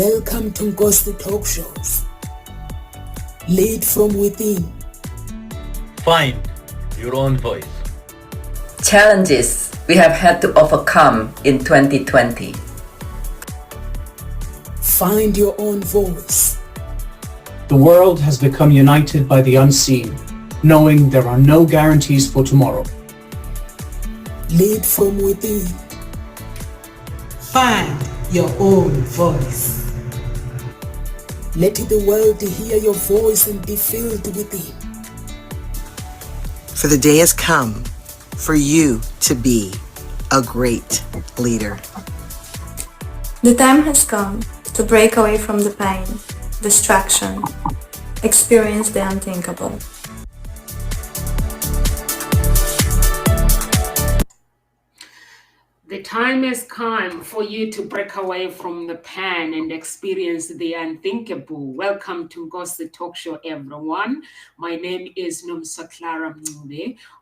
Welcome to Ghost Talk Shows. Lead from within. Find your own voice. Challenges we have had to overcome in 2020. Find your own voice. The world has become united by the unseen, knowing there are no guarantees for tomorrow. Lead from within. Find your own voice. Let the world hear your voice and be filled within. For the day has come for you to be a great leader. The time has come to break away from the pain, distraction, experience the unthinkable. The time has come for you to break away from the pain and experience the unthinkable. Welcome to Ghost Talk Show, everyone. My name is Clara.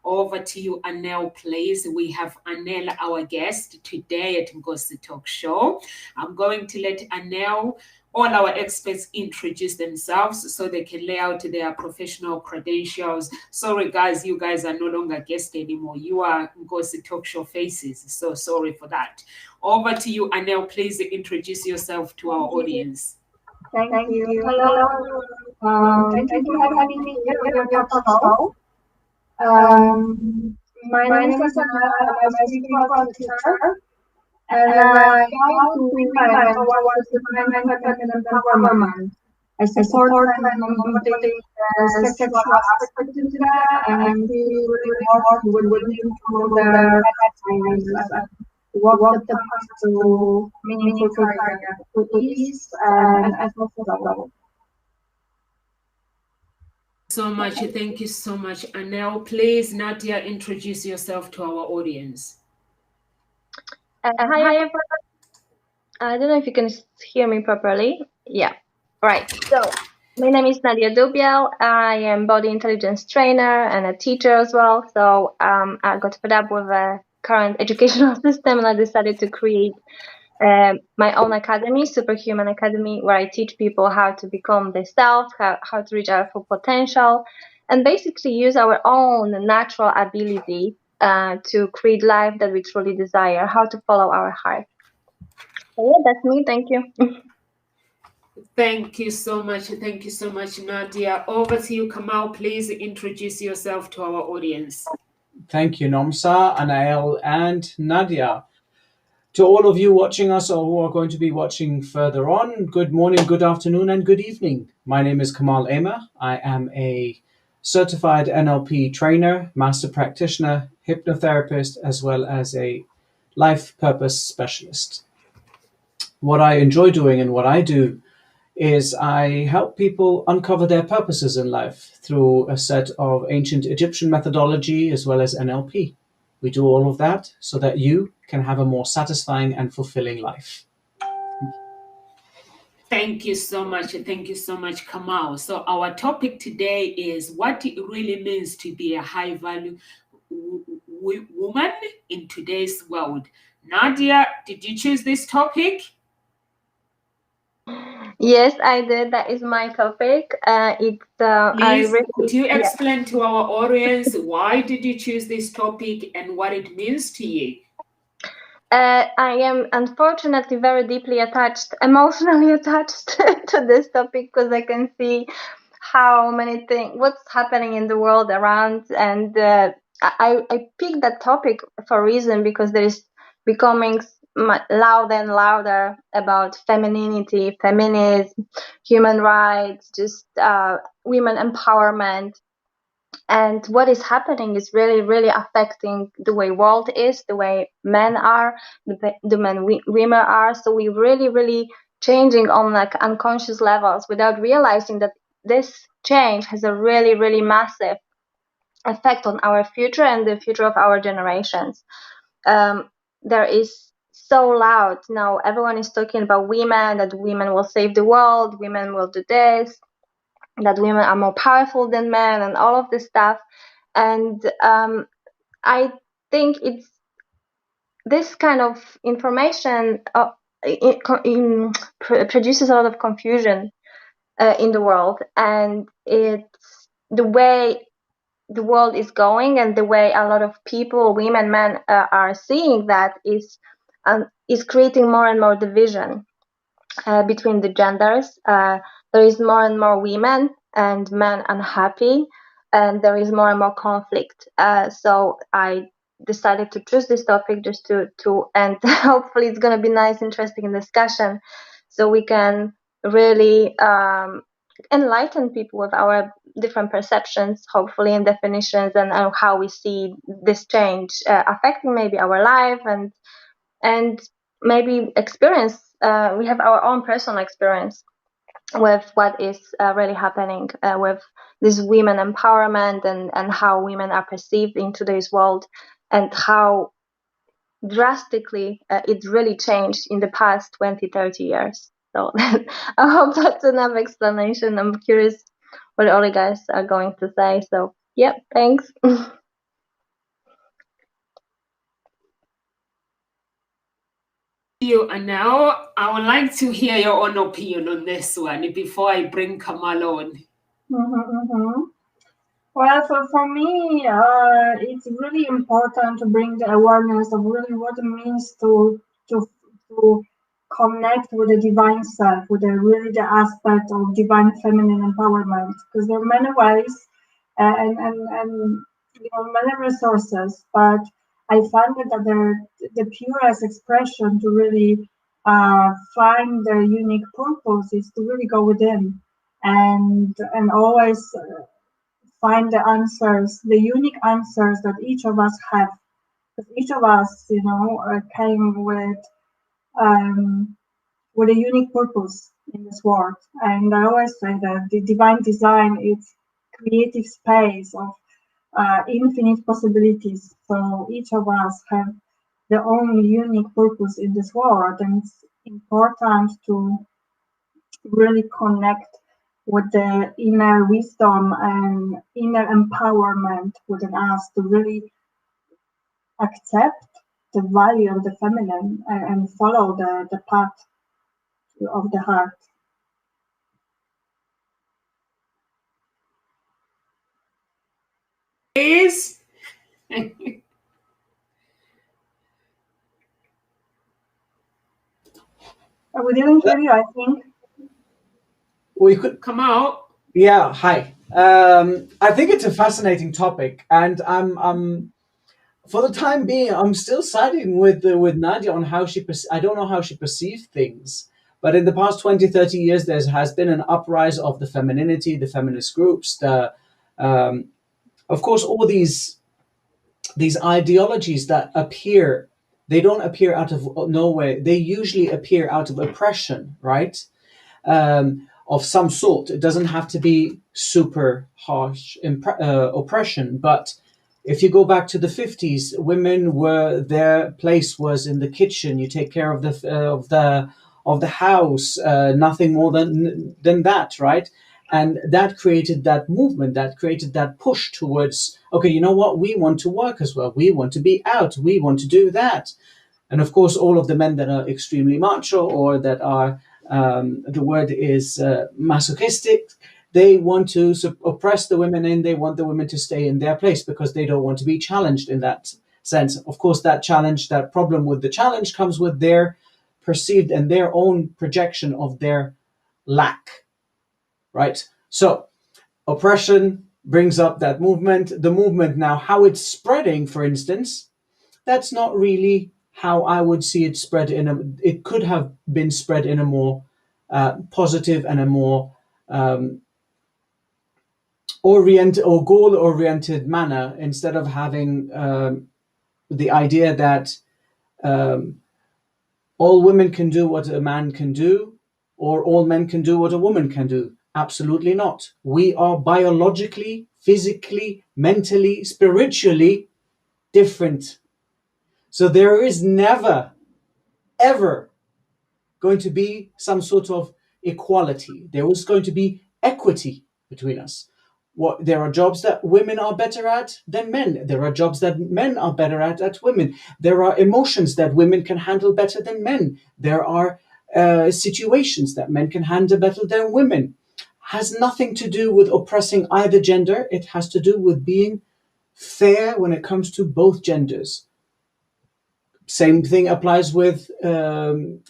Over to you, Anel, please. We have Anel, our guest today at Ghost Talk Show. I'm going to let Anel, all our experts, introduce themselves so they can lay out their professional credentials. Sorry, guys, you guys are no longer guests anymore. You are Ghost Talk Show faces. So sorry for that. Over to you, Anel. Please introduce yourself to our audience. Thank you. Hello. Thank you for having me here on your talk show. My name is Anel. I'm a physical teacher. And I want to remind towards the independent empowerment. I support and motivate the sexual aspect of that, and we really work with women to their experiences, work with the past to meaningful career, to ease and as well. So much. Thank you so much, Anel. Please, Nadia, introduce yourself to our audience. Hi everyone. I don't know if you can hear me properly. Yeah, right. So my name is Nadia Dubiel. I am body intelligence trainer and a teacher as well. So I got fed up with the current educational system and I decided to create my own academy, Superhuman Academy, where I teach people how to become themselves, how to reach our full potential, and basically use our own natural ability to create life that we truly desire, how to follow our heart. So yeah, that's me. Thank you. Thank you so much. Thank you so much, Nadia. Over to you, Kamal. Please introduce yourself to our audience. Thank you, Nomsa, Anael, and Nadia. To all of you watching us or who are going to be watching further on, good morning, good afternoon, and good evening. My name is Kamal Emer. I am a certified NLP trainer, master practitioner, hypnotherapist, as well as a life purpose specialist. What I enjoy doing and what I do is I help people uncover their purposes in life through a set of ancient Egyptian methodology as well as NLP. We do all of that so that you can have a more satisfying and fulfilling life. Thank you so much. Thank you so much, Kamal. So our topic today is what it really means to be a high-value woman in today's world. Nadia, did you choose this topic? Yes, I did. That is my topic. Please, could you explain to our audience why did you choose this topic and what it means to you? I am unfortunately very deeply attached, emotionally attached to this topic because I can see how many things, what's happening in the world around, and I picked that topic for a reason because there is becoming louder and louder about femininity, feminism, human rights, just women empowerment. And what is happening is really, really affecting the way world is, the way men are, the men women are. So we really, really changing on like unconscious levels without realizing that this change has a really, really massive effect on our future and the future of our generations. There is so loud now. Everyone is talking about women, that women will save the world, women will do this, that women are more powerful than men, and all of this stuff. And I think it's this kind of information produces a lot of confusion in the world, and it's the way the world is going, and the way a lot of people, women, men, are seeing that is creating more and more division between the genders. There is more and more women and men unhappy, and there is more and more conflict. So I decided to choose this topic just to and hopefully it's going to be nice, interesting discussion, so we can really enlighten people with our different perceptions, hopefully, and definitions, and how we see this change affecting maybe our life, and maybe experience. We have our own personal experience with what is really happening with this women empowerment, and how women are perceived in today's world, and how drastically it really changed in the past 20-30 years. So I hope that's enough explanation. I'm curious what all you guys are going to say. So yeah, thanks. You, and now I would like to hear your own opinion on this one before I bring Kamal on. Well, for me, it's really important to bring the awareness of really what it means to connect with the divine self, with the aspect of divine feminine empowerment, because there are many ways and many resources, but I find that the purest expression to really find their unique purpose is to really go within and always find the answers, the unique answers that each of us have. Because each of us, came with a unique purpose in this world. And I always say that the divine design is creative space of infinite possibilities. So each of us have their own unique purpose in this world, and it's important to really connect with the inner wisdom and inner empowerment within us to really accept the value of the feminine and follow the path of the heart. Please. We didn't hear you, I think. We could Come out. Yeah, hi. I think it's a fascinating topic, and I'm for the time being, I'm still siding with Nadia on how I don't know how she perceived things, but in the past 20-30 years, there has been an uprise of the femininity, the feminist groups, of course, all these ideologies that appear. They don't appear out of nowhere. They usually appear out of oppression, right? Of some sort. It doesn't have to be super harsh oppression, but if you go back to the 50s, women their place was in the kitchen. You take care of the house, nothing more than that, right? And that created that movement, that created that push towards, okay, you know what? We want to work as well. We want to be out. We want to do that. And of course, all of the men that are extremely macho or that are the word is masochistic. They want to oppress the women, and they want the women to stay in their place because they don't want to be challenged in that sense. Of course, that problem with the challenge comes with their perceived and their own projection of their lack, right? So oppression brings up that movement. The movement now, how it's spreading, for instance, that's not really how I would see it spread it could have been spread in a more positive and a more goal-oriented manner, instead of having the idea that all women can do what a man can do, or all men can do what a woman can do. Absolutely not. We are biologically, physically, mentally, spiritually different. So there is never, ever going to be some sort of equality. There is going to be equity between us. There are jobs that women are better at than men. There are jobs that men are better at women. There are emotions that women can handle better than men. There are situations that men can handle better than women. Has nothing to do with oppressing either gender. It has to do with being fair when it comes to both genders. Same thing applies with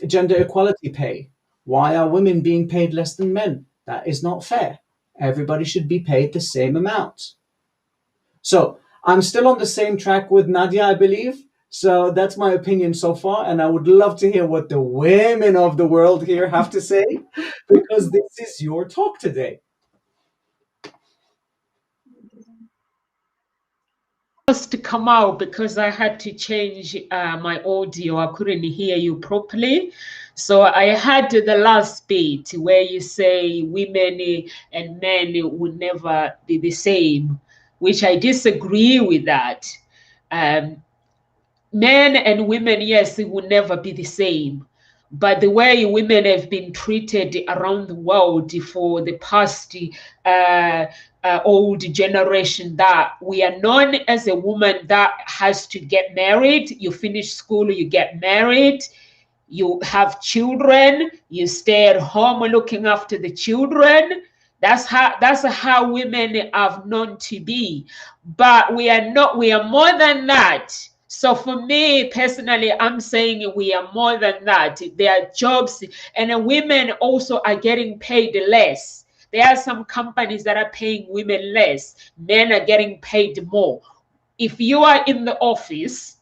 gender equality pay. Why are women being paid less than men? That is not fair. Everybody should be paid the same amount. So I'm still on the same track with Nadia, I believe. So that's my opinion so far. And I would love to hear what the women of the world here have to say, because this is your talk today. To come out because I had to change my audio. I couldn't hear you properly. So I had the last bit where you say women and men would never be the same, which I disagree with that. Men and women, yes, it will never be the same. But the way women have been treated around the world for the past old generation, that we are known as a woman that has to get married. You finish school, you get married, you have children, you stay at home looking after the children. That's how women are known to be. But we are not, we are more than that. So for me personally, I'm saying we are more than that. There are jobs, and women also are getting paid less. There are some companies that are paying women less. Men are getting paid more. If you are in the office,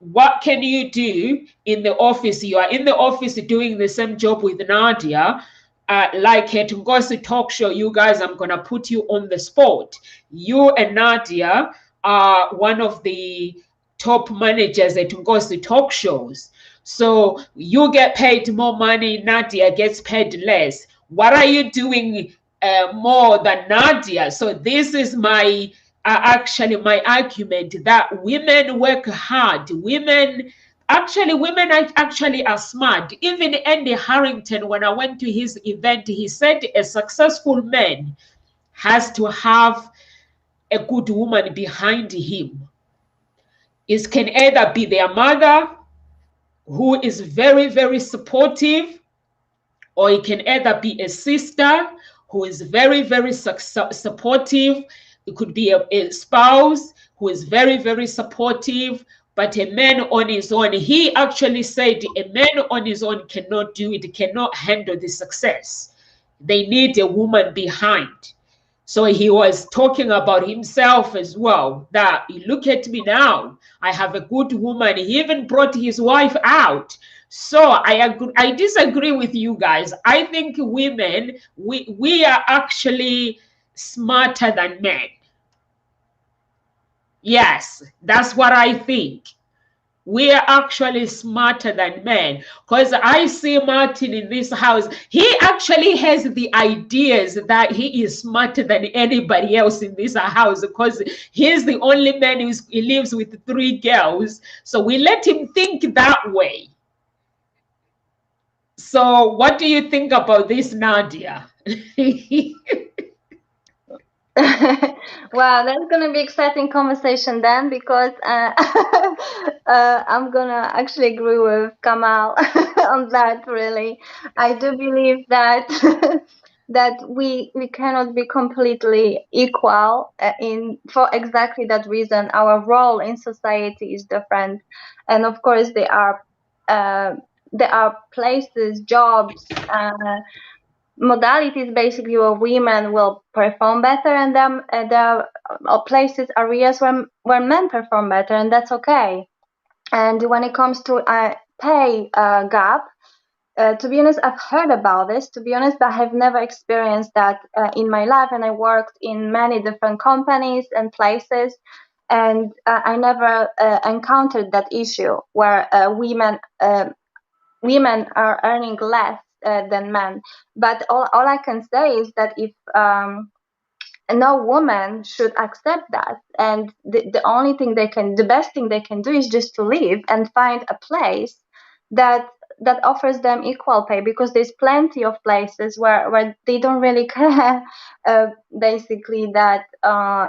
what can you do in the office? You are in the office doing the same job with Nadia. Like at Ngozi Talk Show, you guys, I'm going to put you on the spot. You and Nadia are one of the top managers at Ngozi Talk Shows. So you get paid more money, Nadia gets paid less. What are you doing more than Nadia? So this is my actually my argument, that women work hard. Women actually are smart. Even Andy Harrington, when I went to his event, he said a successful man has to have a good woman behind him. It can either be their mother, who is very, very supportive, or it can either be a sister who is very, very supportive. It could be a spouse who is very, very supportive. But a man on his own, he actually said a man on his own cannot do it, cannot handle the success. They need a woman behind. So he was talking about himself as well, that look at me now, I have a good woman. He even brought his wife out. So I disagree with you guys. I think women, we are actually smarter than men. Yes, that's what I think. We are actually smarter than men, because I see Martin in this house. He actually has the ideas that he is smarter than anybody else in this house, because he's the only man he lives with 3 girls. So we let him think that way. So what do you think about this, Nadia? Wow, that's gonna be exciting conversation then, because I'm gonna actually agree with Kamal on that. Really, I do believe that that we cannot be completely equal for exactly that reason. Our role in society is different, and of course there are places, jobs, modalities basically where women will perform better, and then there are places, areas where men perform better, and that's okay. And when it comes to pay gap, to be honest, I've heard about this. To be honest, I have never experienced that in my life, and I worked in many different companies and places, and I never encountered that issue where women are earning less than men. But all I can say is that if no woman should accept that, and the only thing the best thing they can do is just to leave and find a place that that offers them equal pay, because there's plenty of places where they don't really care basically that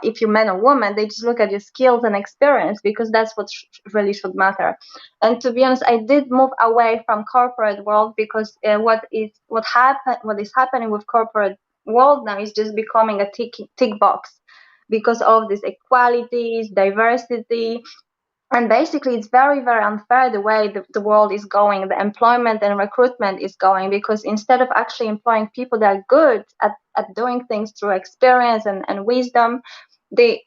if you're man or woman. They just look at your skills and experience, because that's what really should matter. And to be honest, I did move away from corporate world, because what is happening with corporate world now is just becoming a tick box, because of these equalities, diversity. And basically, it's very, very unfair the way the world is going, the employment and recruitment is going, because instead of actually employing people that are good at doing things through experience and wisdom, they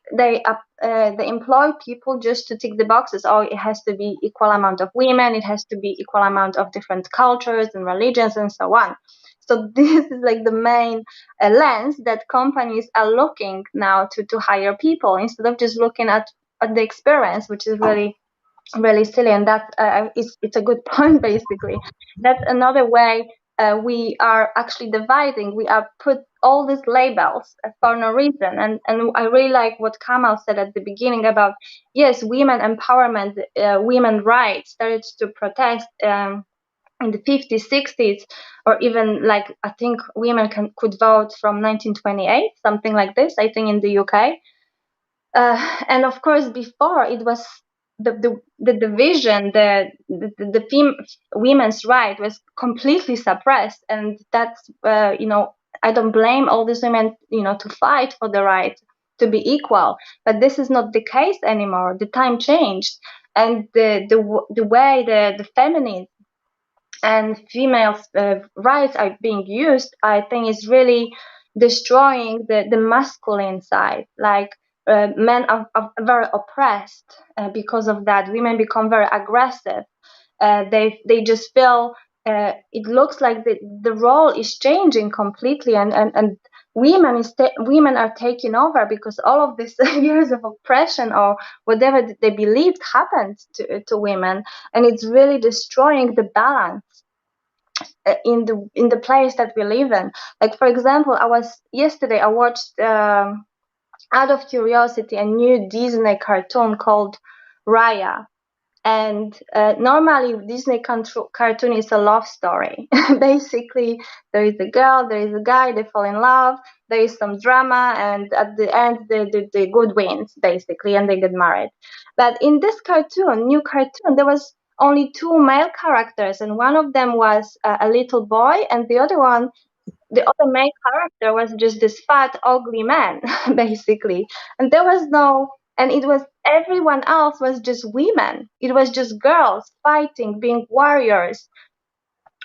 employ people just to tick the boxes. Oh, it has to be equal amount of women, it has to be equal amount of different cultures and religions and so on. So this is like the main lens that companies are looking now to hire people, instead of just looking at the experience, which is really, really silly. And that it's a good point, basically. That's another way we are actually dividing. We are put all these labels for no reason. And I really like what Kamal said at the beginning about, yes, women empowerment, women rights started to protest in the 50s, 60s, or even like I think women could vote from 1928, something like this, I think, in the UK. And of course, before it was the division, women's right was completely suppressed, and that's I don't blame all these women to fight for the right to be equal, but this is not the case anymore. The time changed, and the way the feminine and females' rights are being used, I think, is really destroying the masculine side. Like men are very oppressed because of that. Women become very aggressive. They just feel it looks like the role is changing completely, and women are taking over, because all of these years of oppression or whatever they believed happened to women, and it's really destroying the balance in the place that we live in. Like, for example, yesterday I watched out of curiosity a new Disney cartoon called Raya. And normally Disney cartoon is a love story. Basically, there is a girl, there is a guy, they fall in love, there is some drama, and at the end the good wins, basically, and they get married. But in this new cartoon, there was only two male characters, and one of them was a little boy, and the other main character was just this fat, ugly man, basically. And there was and it was, everyone else was just women. It was just girls fighting, being warriors.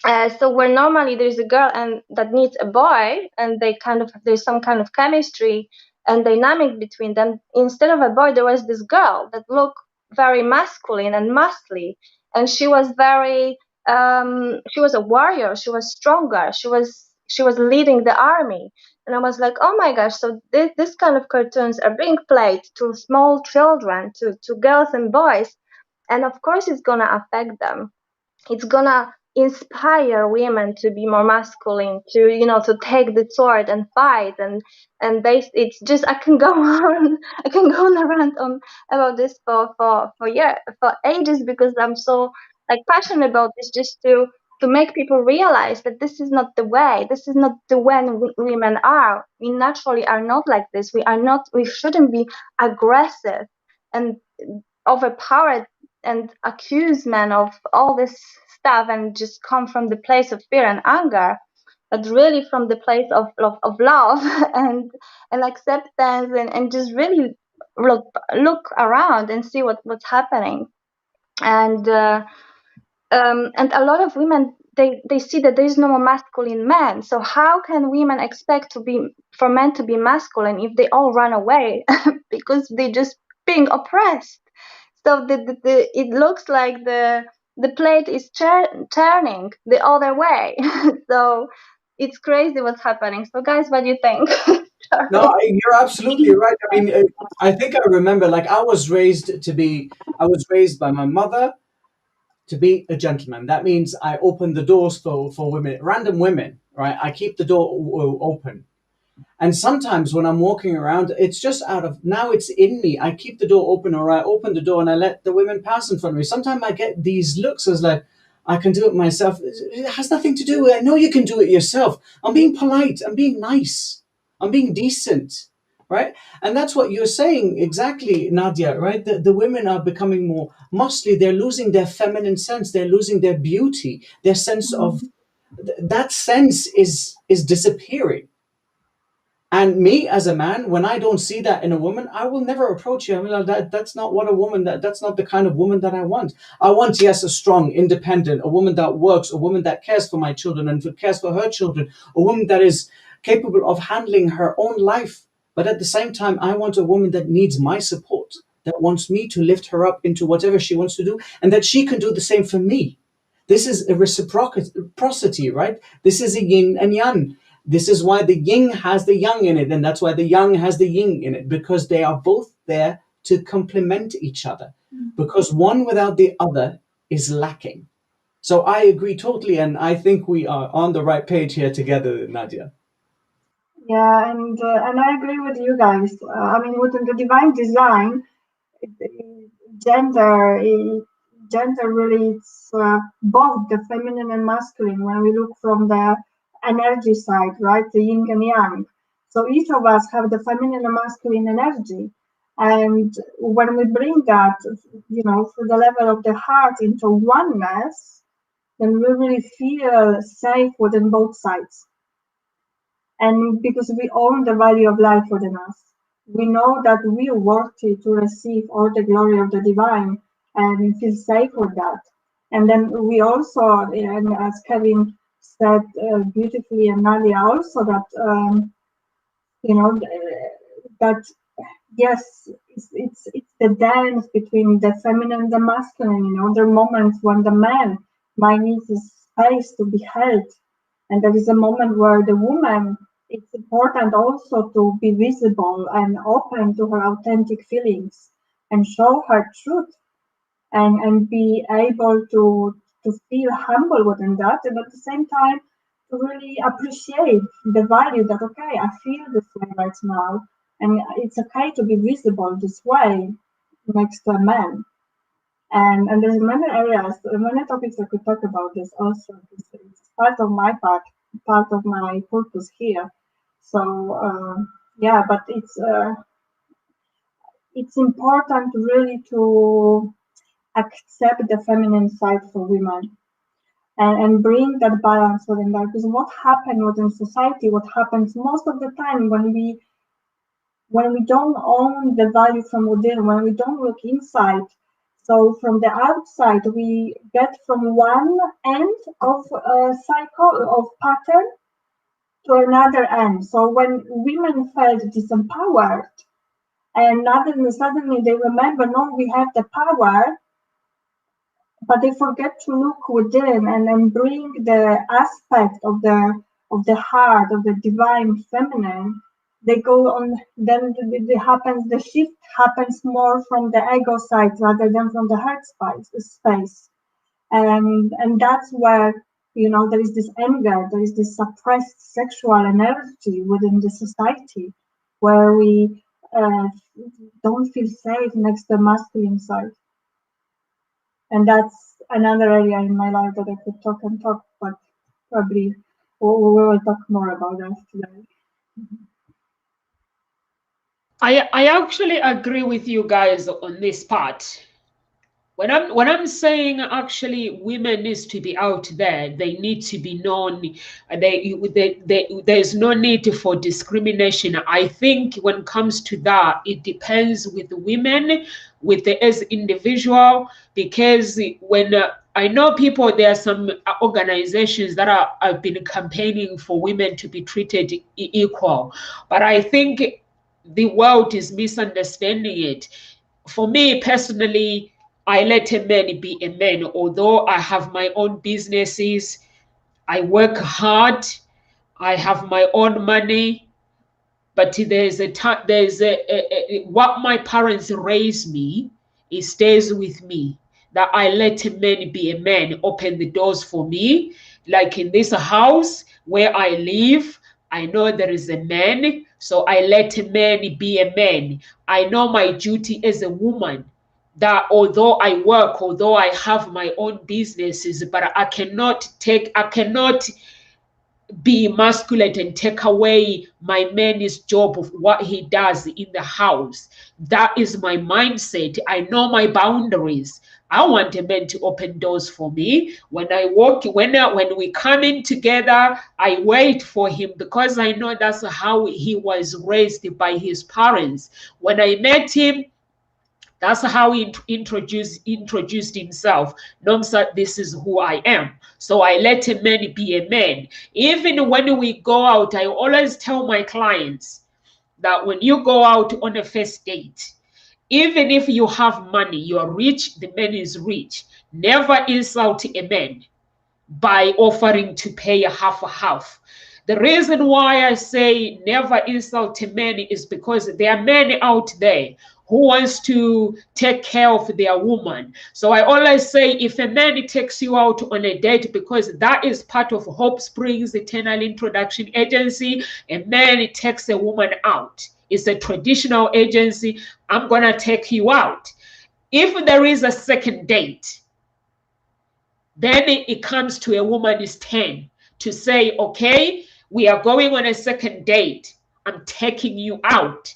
So where normally there's a girl and that needs a boy, and there's some kind of chemistry and dynamic between them. Instead of a boy, there was this girl that looked very masculine and muscly, and she was she was a warrior. She was stronger. She was leading the army. And I was like, oh my gosh, so this kind of cartoons are being played to small children, to girls and boys. And of course, it's going to affect them. It's going to inspire women to be more masculine, to take the sword and fight. It's just, I can go on around on about this for ages, because I'm so passionate about this, just to make people realize that this is not the way. This is not the way women are. We naturally are not like this. We shouldn't be aggressive and overpowered and accuse men of all this stuff and just come from the place of fear and anger, but really from the place of love and acceptance, and just really look around and see what's happening. And a lot of women, they see that there is no more masculine men. So how can women expect for men to be masculine if they all run away because they just being oppressed? So it looks like the plate is turning the other way. So it's crazy what's happening. So guys, what do you think? No, you're absolutely right. I mean, I think I remember, I was raised by my mother to be a gentleman. That means I open the doors for women, random women, right? I keep the door open. And sometimes when I'm walking around, it's just now it's in me. I keep the door open, or I open the door and I let the women pass in front of me. Sometimes I get these looks as like, I can do it myself. It has nothing to do with, I know you can do it yourself. I'm being polite. I'm being nice. I'm being decent, right? And that's what you're saying exactly, Nadia, right? The women are becoming more muscly. They're losing their feminine sense. They're losing their beauty. Their sense of, that sense is disappearing. And me as a man, when I don't see that in a woman, I will never approach you. I mean, that's not what a woman, that's not the kind of woman that I want. I want, yes, a strong, independent, a woman that works, a woman that cares for my children and cares for her children, a woman that is capable of handling her own life. But at the same time, I want a woman that needs my support, that wants me to lift her up into whatever she wants to do, and that she can do the same for me. This is a reciprocity, right? This is a yin and yang. This is why the yin has the yang in it, and that's why the yang has the yin in it, because they are both there to complement each other. Because one without the other is lacking. So I agree totally, and I think we are on the right page here together, Nadia. Yeah, and I agree with you guys. I mean, within the divine design, gender gender really it's both the feminine and masculine when we look from the energy side, right? The yin and yang. So each of us have the feminine and masculine energy. And when we bring that, through the level of the heart into oneness, then we really feel safe within both sides. And because we own the value of life within us, we know that we are worthy to receive all the glory of the divine and feel safe with that. And then we also, and as Kevin said beautifully, and Nadia also, that, that yes, it's the dance between the feminine and the masculine. There are moments when the man might need space to be held, and there is a moment where the woman, it's important also to be visible and open to her authentic feelings and show her truth and be able to feel humble within that, and at the same time to really appreciate the value that, okay, I feel this way right now, and it's okay to be visible this way next to a man. And there's many areas, many topics I could talk about this also. It's part of my part of my purpose here. So yeah, but it's important really to accept the feminine side for women and bring that balance within that. Because what happens within society, what happens most of the time when we don't own the value from within, when we don't look inside. So from the outside, we get from one end of a cycle of pattern to another end. So when women felt disempowered, and suddenly they remember, no, we have the power, but they forget to look within and then bring the aspect of the heart, of the divine feminine. They go on, then the shift happens more from the ego side rather than from the heart space. And that's where, there is this anger, there is this suppressed sexual energy within the society where we don't feel safe next to the masculine side. And that's another area in my life that I could talk, but probably we will talk more about that today. I actually agree with you guys on this part. When I'm saying actually women needs to be out there, they need to be known. There's no need for discrimination. I think when it comes to that, it depends with the women, with the as individual, because when I know people, there are some organizations that have been campaigning for women to be treated equal, but I think the world is misunderstanding it. For me personally, I let a man be a man. Although I have my own businesses, I work hard, I have my own money, but there's what my parents raised me, it stays with me. That I let a man be a man, open the doors for me. Like in this house where I live, I know there is a man, so I let a man be a man. I know my duty as a woman that although I work, although I have my own businesses, but I cannot be emasculate and take away my man's job of what he does in the house. That is my mindset. I know my boundaries. I want a man to open doors for me. When I walk, when we come in together, I wait for him because I know that's how he was raised by his parents. When I met him, that's how he introduced himself. Nomsa, this is who I am. So I let a man be a man. Even when we go out, I always tell my clients that when you go out on a first date, even if you have money, you are rich, the man is rich. Never insult a man by offering to pay a half. The reason why I say never insult a man is because there are men out there who wants to take care of their woman. So I always say if a man takes you out on a date, because that is part of Hope Springs Eternal Introduction Agency, a man takes a woman out. It's a traditional agency. I'm going to take you out. If there is a second date, then it comes to a woman's turn to say, okay, we are going on a second date. I'm taking you out.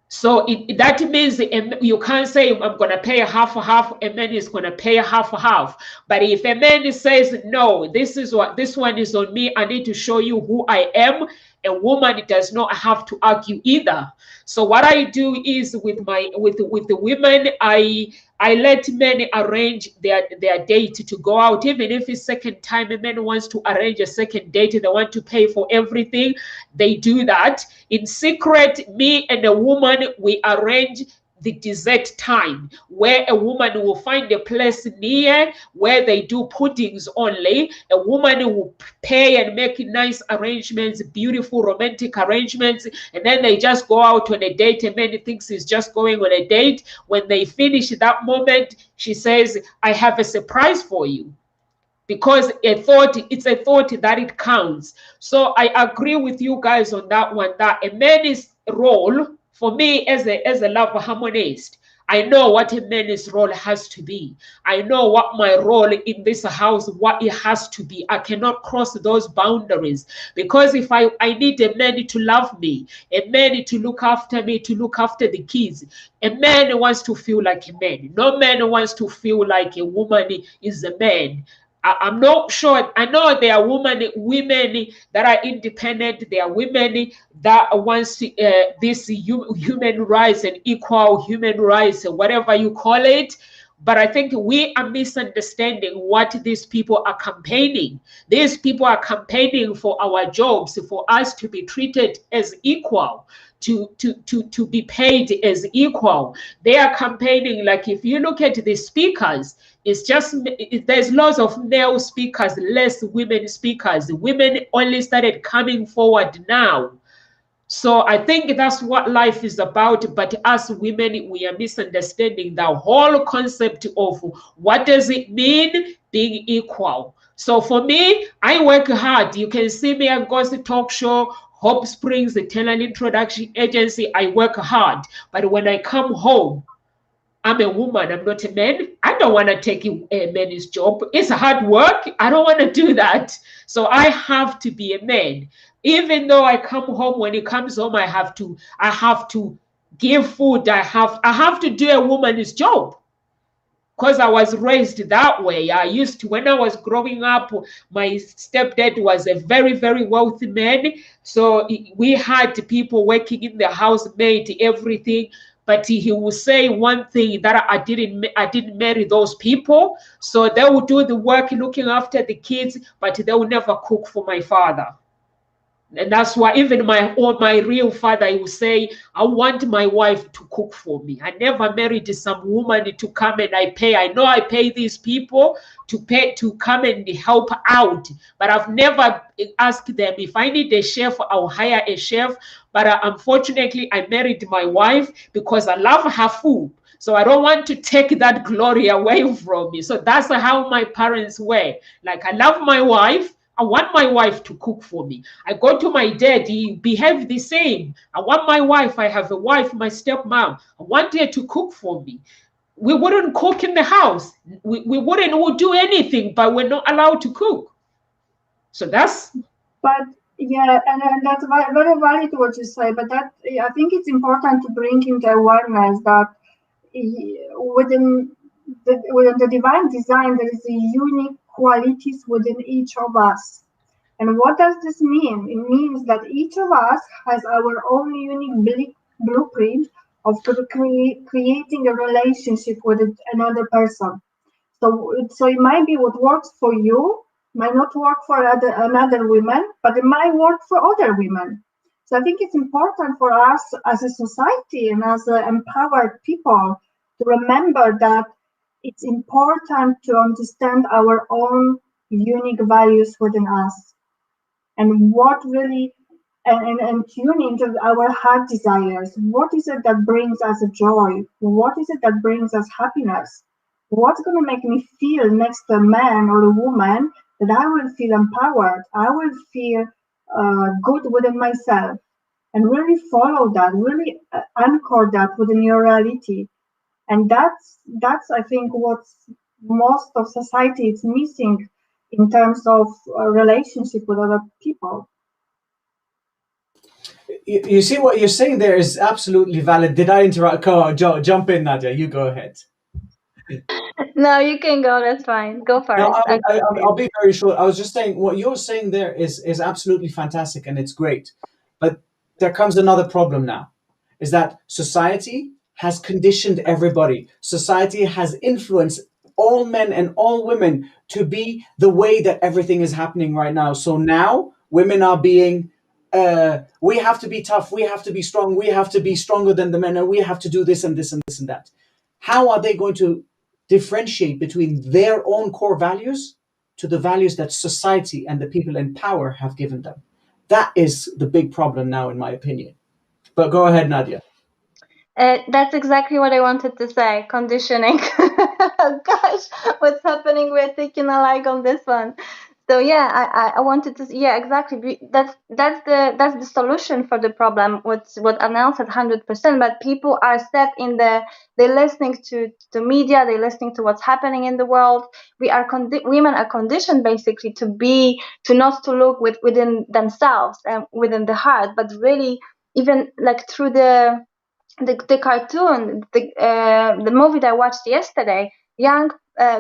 So that means you can't say I'm going to pay a half, a man is going to pay a half. But if a man says, no, this one is on me, I need to show you who I am, a woman does not have to argue either. So what I do is with the women, I let men arrange their date to go out. Even if it's second time a man wants to arrange a second date, they want to pay for everything, they do that. In secret, me and a woman, we arrange the dessert time where a woman will find a place near where they do puddings only. A woman will pay and make nice arrangements, beautiful romantic arrangements, and then they just go out on a date. A man thinks he's just going on a date. When they finish that moment, she says, I have a surprise for you. Because it's a thought that it counts. So I agree with you guys on that one, that a man's role, for me as a love harmonist, I know what a man's role has to be. I know what my role in this house, what it has to be. I cannot cross those boundaries, because if I need a man to love me, a man to look after me, to look after the kids, a man wants to feel like a man. No man wants to feel like a woman is a man. I'm not sure. I know there are women that are independent. There are women that wants this human rights and equal human rights, whatever you call it. But I think we are misunderstanding what these people are campaigning. These people are campaigning for our jobs, for us to be treated as equal, to be paid as equal. They are campaigning, like if you look at the speakers, it's just there's lots of male speakers, less women speakers. Women only started coming forward now. So I think that's what life is about. But as women, we are misunderstanding the whole concept of what does it mean being equal. So for me, I work hard. You can see me at Gossip Talk Show, Hope Springs Eternal Introduction Agency. I work hard. But when I come home, I'm a woman, I'm not a man. I don't want to take a man's job. It's hard work. I don't want to do that. So I have to be a man. Even though I come home, when he comes home, I have to give food. I have to do a woman's job. Because I was raised that way. I used to, when I was growing up, my stepdad was a very, very wealthy man. So we had people working in the house, made everything. But he will say one thing, that I didn't marry those people. So they will do the work looking after the kids, but they will never cook for my father. And that's why even my real father, he will say, I want my wife to cook for me. I never married some woman to come and I pay. I know I pay these people to come and help out, but I've never asked them if I need a chef, I'll hire a chef. But unfortunately, I married my wife because I love her food. So I don't want to take that glory away from me. So that's how my parents were. Like, I love my wife. I want my wife to cook for me. I go to my dad, he behaved the same. I want my wife, I have a wife, my stepmom. I want her to cook for me. we wouldn't cook in the house. We wouldn't do anything, but we're not allowed to cook. So that's. But yeah, and that's very valid what you say. But that I think it's important to bring into awareness that within the divine design, there is a unique qualities within each of us. And what does this mean? It means that each of us has our own unique blueprint of creating a relationship with another person. So it might be what works for you might not work for another women, but it might work for other women. So I think it's important for us as a society and as empowered people to remember that it's important to understand our own unique values within us and what really and tune into our heart desires. What is it that brings us joy? What is it that brings us happiness? What's going to make me feel next to a man or a woman that I will feel empowered? I will feel good within myself, and really follow that, really anchor that within your reality. And that's I think what's most of society is missing in terms of relationship with other people. You see what you're saying there is absolutely valid. Did I interrupt? Jump in, Nadia. You go ahead. No, you can go. That's fine. Go first. No, I'll be very short. I was just saying what you're saying there is absolutely fantastic and it's great. But there comes another problem now, is that society has conditioned everybody. Society has influenced all men and all women to be the way that everything is happening right now. So now women are being, we have to be tough, we have to be strong, we have to be stronger than the men, and we have to do this and this and this and that. How are they going to differentiate between their own core values to the values that society and the people in power have given them? That is the big problem now, in my opinion. But go ahead, Nadia. That's exactly what I wanted to say. Conditioning. Gosh, what's happening? We're taking a like on this one. So yeah, I wanted to, yeah, exactly. That's the solution for the problem. What Anel said, 100%. But people are set in they're listening to the media, they're listening to what's happening in the world. Women are conditioned basically to not to look within themselves and within the heart, but really even like through the cartoon, the movie that I watched yesterday, young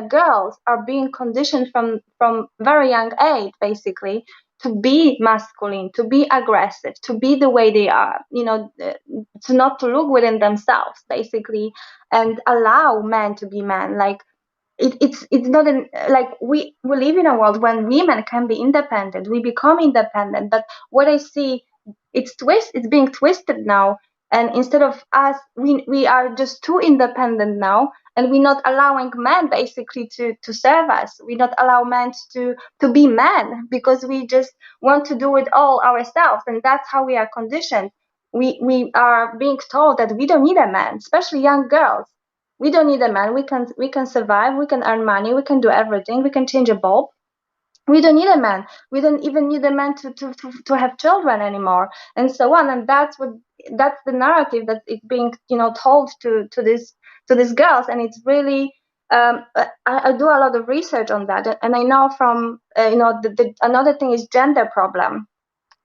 girls are being conditioned from very young age, basically, to be masculine, to be aggressive, to be the way they are, to not to look within themselves, basically, and allow men to be men. Like it's not like we live in a world when women can be independent, we become independent. But what I see, it's being twisted now, and instead of us, we are just too independent now, and we're not allowing men basically to serve us. We not allow men to be men, because we just want to do it all ourselves, and that's how we are conditioned. We are being told that we don't need a man, especially young girls. We don't need a man. We can survive. We can earn money. We can do everything. We can change a bulb. We don't need a man. We don't even need a man to have children anymore, and so on. And that's the narrative that is being told to these girls, and it's really. I do a lot of research on that, and I know from another thing is gender problem.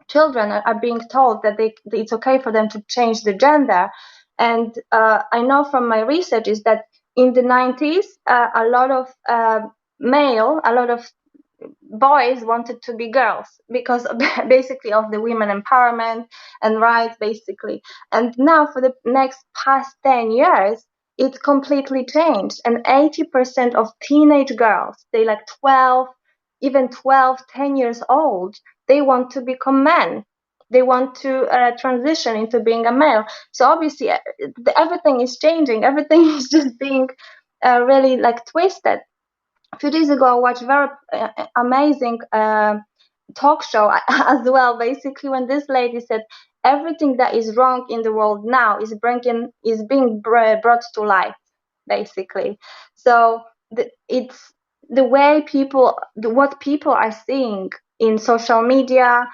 Children are being told that it's okay for them to change the gender. And I know from my research is that in the 90s, a lot of boys wanted to be girls because basically of the women empowerment and rights, basically. And now for the next past 10 years, it's completely changed. And 80% of teenage girls, they like 12, even 12, 10 years old, they want to become men. They want to transition into being a male. So obviously everything is changing. Everything is just being really like twisted. A few days ago, I watched very amazing talk show as well. Basically, when this lady said everything that is wrong in the world now is being brought to light, basically. So it's the way what people are seeing in social media,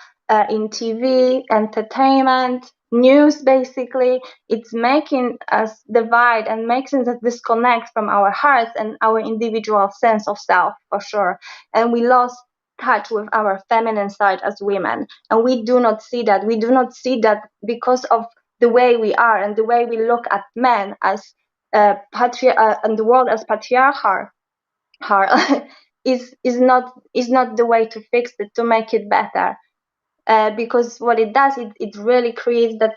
in TV, entertainment, news. Basically, it's making us divide and making us disconnect from our hearts and our individual sense of self, for sure. And we lost touch with our feminine side as women, and we do not see that. We do not see that because of the way we are and the way we look at men as and the world as patriarchal. Is not the way to fix it, to make it better. Because what it does, it really creates that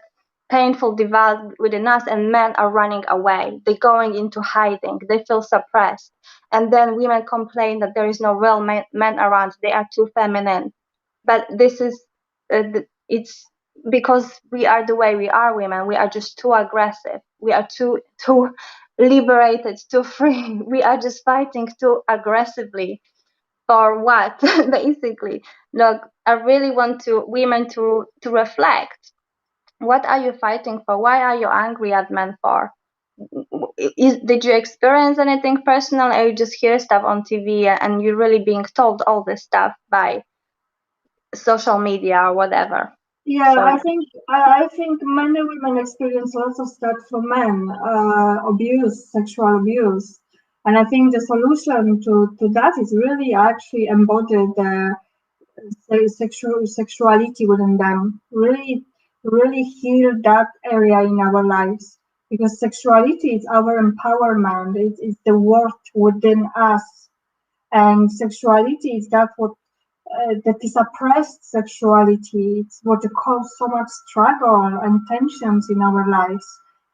painful divide within us, and men are running away. They're going into hiding. They feel suppressed. And then women complain that there is no real men around. They are too feminine. But this is, it's because we are the way we are, women. We are just too aggressive. We are too liberated, too free. We are just fighting too aggressively for what? Basically, look, I really want women to reflect. What are you fighting for? Why are you angry at men for? Did you experience anything personal, or you just hear stuff on TV and you're really being told all this stuff by social media or whatever? Yeah, So I think many women experience lots of stuff from men, abuse, sexual abuse, and I think the solution to that is really actually embodied sexuality within them. Really heal that area in our lives, because sexuality is our empowerment. It's the worth within us, and sexuality is that is oppressed sexuality. It's what causes so much struggle and tensions in our lives.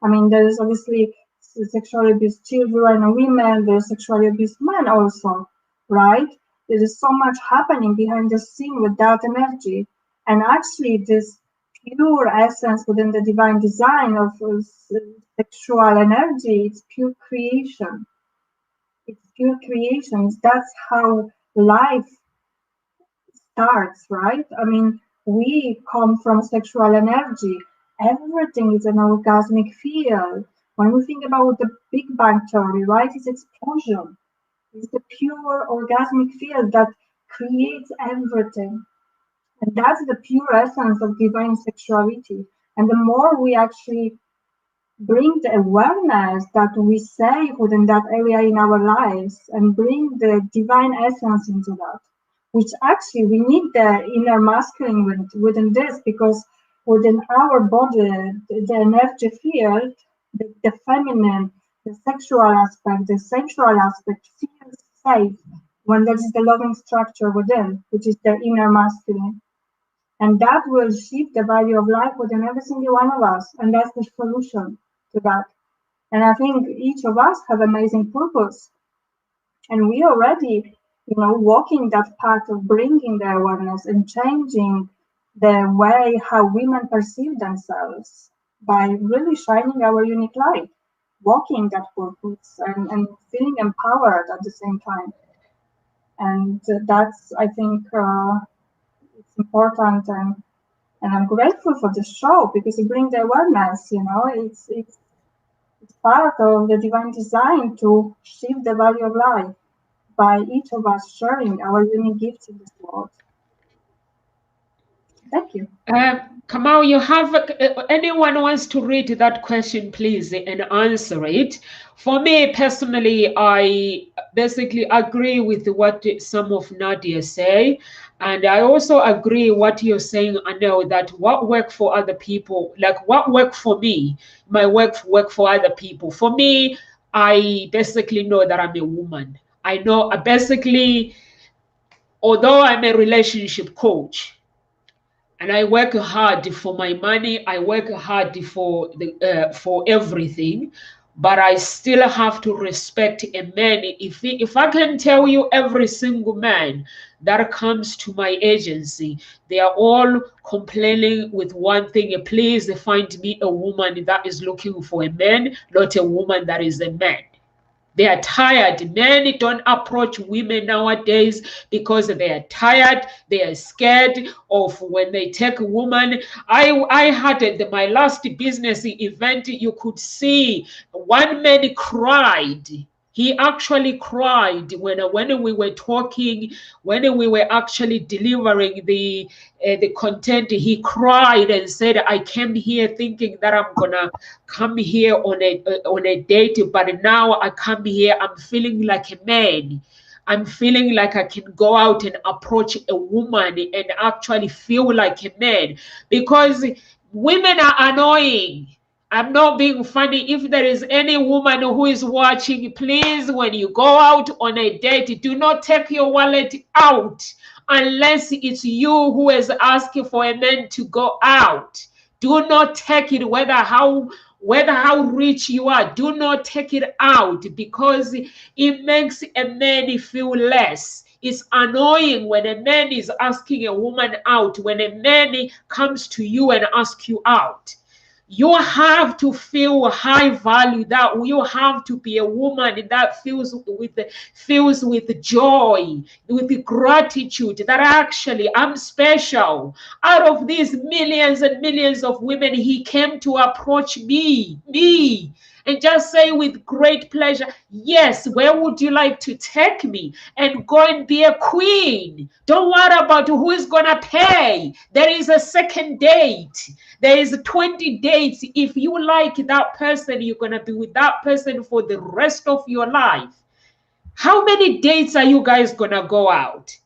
I mean, there is obviously sexually abused children and women, there's sexually abused men also, right? There is so much happening behind the scene with that energy. And actually, this pure essence within the divine design of sexual energy, it's pure creation. It's pure creations. That's how life starts, right? I mean, we come from sexual energy. Everything is an orgasmic field. When we think about the Big Bang theory, right, it's explosion. It's the pure orgasmic field that creates everything. And that's the pure essence of divine sexuality. And the more we actually bring the awareness that we say within that area in our lives and bring the divine essence into that, which actually we need the inner masculine within this, because within our body, the energy field, the feminine, the sexual aspect, the sensual aspect feels safe when there is the loving structure within, which is the inner masculine. And that will shift the value of life within every single one of us. And that's the solution to that. And I think each of us have amazing purpose. And we already, walking that path of bringing the awareness and changing the way how women perceive themselves by really shining our unique light, walking that purpose and feeling empowered at the same time. And that's, I think, it's important. And I'm grateful for the show because it brings the awareness, it's part of the divine design to shift the value of life by each of us sharing our unique gifts in this world. Thank you. Kamal, you have anyone wants to read that question, please, and answer it. For me personally, I basically agree with what some of Nadia say, and I also agree what you're saying. I know that what work for other people, like what work for me, my work for other people. For me, I basically know that I'm a woman. I know basically, although I'm a relationship coach, and I work hard for my money. I work hard for everything, but I still have to respect a man. If I can tell you, every single man that comes to my agency, they are all complaining with one thing: please find me a woman that is looking for a man, not a woman that is a man. They are tired. Men don't approach women nowadays because they are tired. They are scared of when they take a woman. I had my last business event. You could see one man cried. He actually cried when we were talking, when we were actually delivering the content. He cried and said, "I came here thinking that I'm gonna come here on a date, but now I come here, I'm feeling like a man. I'm feeling like I can go out and approach a woman and actually feel like a man, because women are annoying." I'm not being funny. If there is any woman who is watching, please, when you go out on a date, do not take your wallet out unless it's you who is asking for a man to go out. Do not take it, whether how rich you are. Do not take it out, because it makes a man feel less. It's annoying when a man is asking a woman out, when a man comes to you and asks you out. You have to feel high value, that you have to be a woman that feels with joy, with gratitude, that actually I'm special. Out of these millions and millions of women, he came to approach me, and just say with great pleasure, "Yes, where would you like to take me?" And go and be a queen. Don't worry about who is gonna pay. There is a second date. There is 20 dates. If you like that person, you're gonna be with that person for the rest of your life. How many dates are you guys gonna go out?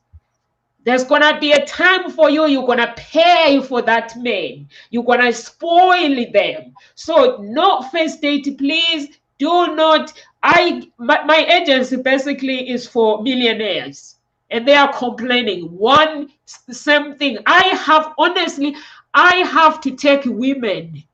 There's gonna be a time for you. You're gonna pay for that man. You're gonna spoil them. So no first date, please. Do not. My agency basically is for millionaires, and they are complaining one same thing. I have to take women.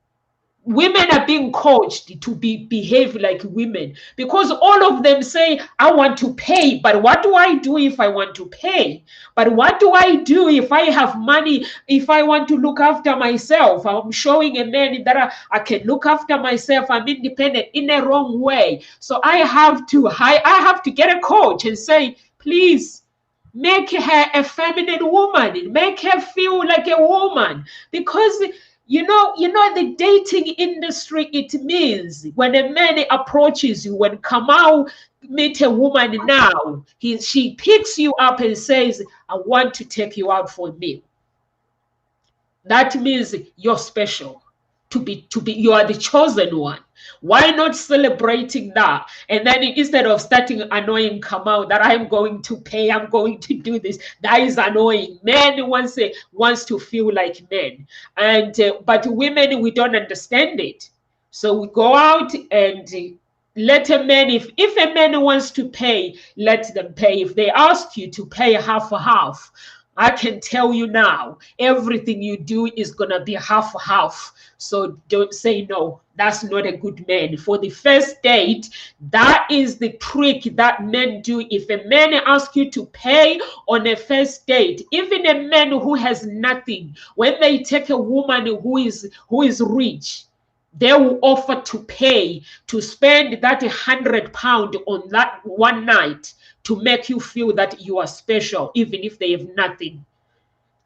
Women are being coached to behave like women, because all of them say, "I want to pay, but what do I do if I want to pay? But what do I do if I have money, if I want to look after myself?" I'm showing a man that I can look after myself, I'm independent, in a wrong way. So I have to get a coach and say, "Please, make her a feminine woman, make her feel like a woman." Because the dating industry, it means when a man approaches you, when Kamau meet a woman now, she picks you up and says, "I want to take you out for a meal." That means you're special. You are the chosen one. Why not celebrating that? And then instead of starting annoying Kamau that I'm going to pay, I'm going to do this, that is annoying. Men wants to feel like men, and but women, we don't understand it. So we go out and let a man, if a man wants to pay, let them pay. If they ask you to pay half, I can tell you now, everything you do is going to be half. So don't say no. That's not a good man. For the first date, that is the trick that men do. If a man asks you to pay on a first date, even a man who has nothing, when they take a woman who is rich, they will offer to pay, to spend that £100 on that one night, to make you feel that you are special, even if they have nothing.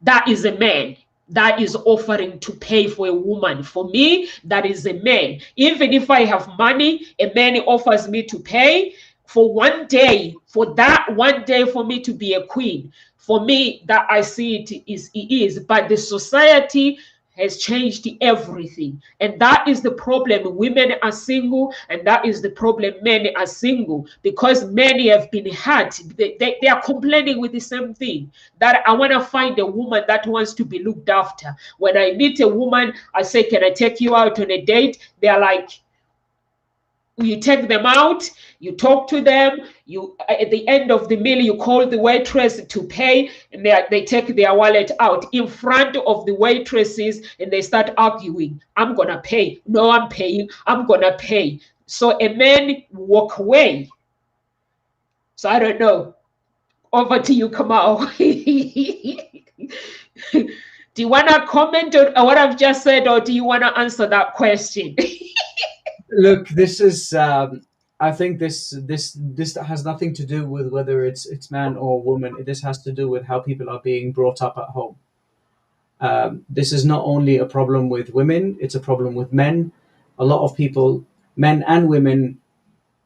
That is a man that is offering to pay for a woman. For me, that is a man. Even if I have money, a man offers me to pay for one day, for that one day for me to be a queen. For me, that I see it is. But the society has changed everything, and that is the problem. Women are single, and that is the problem. Men are single because many have been hurt. They are complaining with the same thing, that I want to find a woman that wants to be looked after. When I meet a woman, I say, "Can I take you out on a date?" They are like, you take them out, you talk to them, you at the end of the meal, you call the waitress to pay, and they take their wallet out in front of the waitresses, and they start arguing. "I'm gonna pay." "No, I'm paying." "I'm gonna pay." So a man walk away. So I don't know. Over to you, Kamal. Do you want to comment on what I've just said, or do you want to answer that question? Look, this is. I think this has nothing to do with whether it's man or woman. This has to do with how people are being brought up at home. This is not only a problem with women; it's a problem with men. A lot of people, men and women,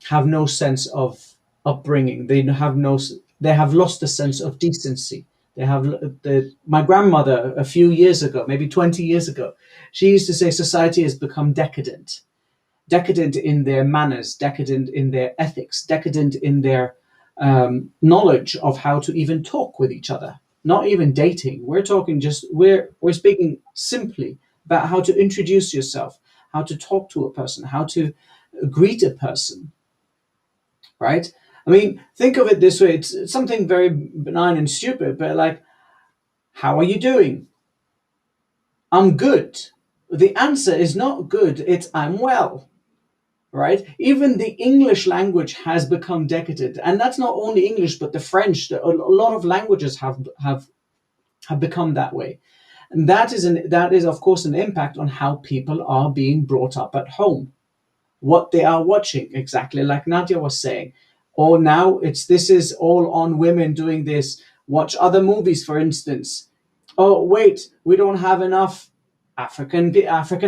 have no sense of upbringing. They have lost a sense of decency. My grandmother a few years ago, maybe 20 years ago, she used to say society has become decadent. Decadent in their manners, decadent in their ethics, decadent in their knowledge of how to even talk with each other. Not even dating. We're speaking simply about how to introduce yourself, how to talk to a person, how to greet a person, right? I mean, think of it this way. It's something very benign and stupid, but like, how are you doing? I'm good. The answer is not good, it's I'm well. Right? Even the English language has become decadent, and that's not only English, but the French. A lot of languages have become that way, and that is of course an impact on how people are being brought up at home, what they are watching. Exactly like Nadia was saying. Or now this is all on women doing this. Watch other movies, for instance. Oh wait, we don't have enough African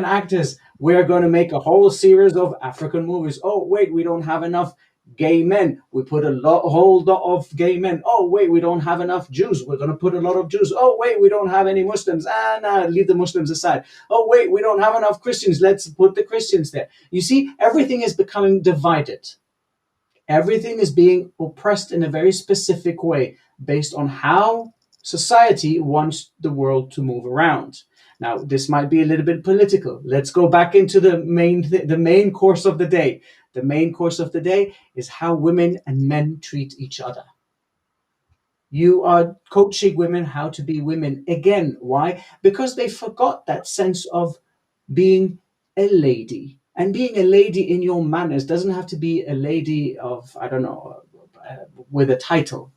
actors. We're going to make a whole series of African movies. Oh wait, we don't have enough gay men. We put a whole lot of gay men. Oh wait, we don't have enough Jews. We're going to put a lot of Jews. Oh wait, we don't have any Muslims. No, leave the Muslims aside. Oh wait, we don't have enough Christians. Let's put the Christians there. You see, everything is becoming divided. Everything is being oppressed in a very specific way based on how society wants the world to move around. Now, this might be a little bit political. Let's go back into the main course of the day. The main course of the day is how women and men treat each other. You are coaching women how to be women again. Why? Because they forgot that sense of being a lady. And being a lady in your manners doesn't have to be a lady of, I don't know, with a title.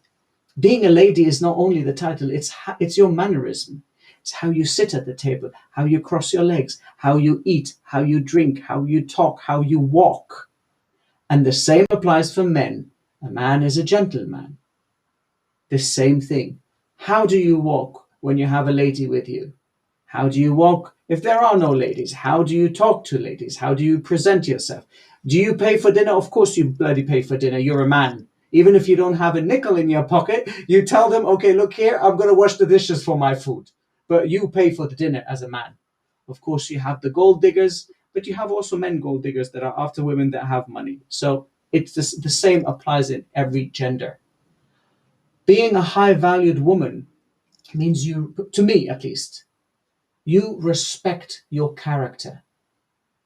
Being a lady is not only the title, it's your mannerism. It's how you sit at the table, how you cross your legs, how you eat, how you drink, how you talk, how you walk. And the same applies for men. A man is a gentleman. The same thing. How do you walk when you have a lady with you? How do you walk if there are no ladies? How do you talk to ladies? How do you present yourself? Do you pay for dinner? Of course you bloody pay for dinner. You're a man. Even if you don't have a nickel in your pocket, you tell them, okay, look here, I'm going to wash the dishes for my food. But you pay for the dinner as a man. Of course, you have the gold diggers, but you have also men gold diggers that are after women that have money. So it's the same applies in every gender. Being a high-valued woman means you, to me at least, you respect your character.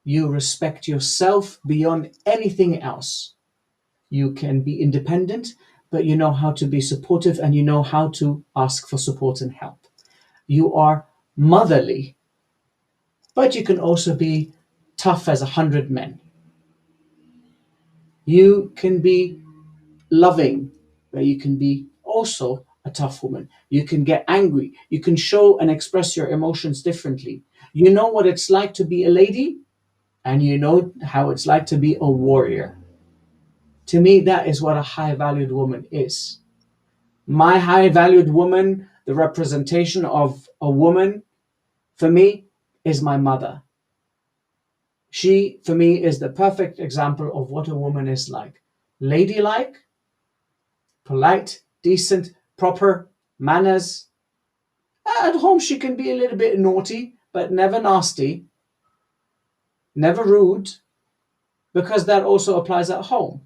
You respect yourself beyond anything else. You can be independent, but you know how to be supportive and you know how to ask for support and help. You are motherly, but you can also be tough as 100 men. You can be loving, but you can be also a tough woman. You can get angry. You can show and express your emotions differently. You know what it's like to be a lady, and you know how it's like to be a warrior. To me, that is what a high-valued woman is. My high-valued woman, the representation of a woman, for me, is my mother. She, for me, is the perfect example of what a woman is like. Ladylike, polite, decent, proper, manners. At home, she can be a little bit naughty, but never nasty, never rude, because that also applies at home.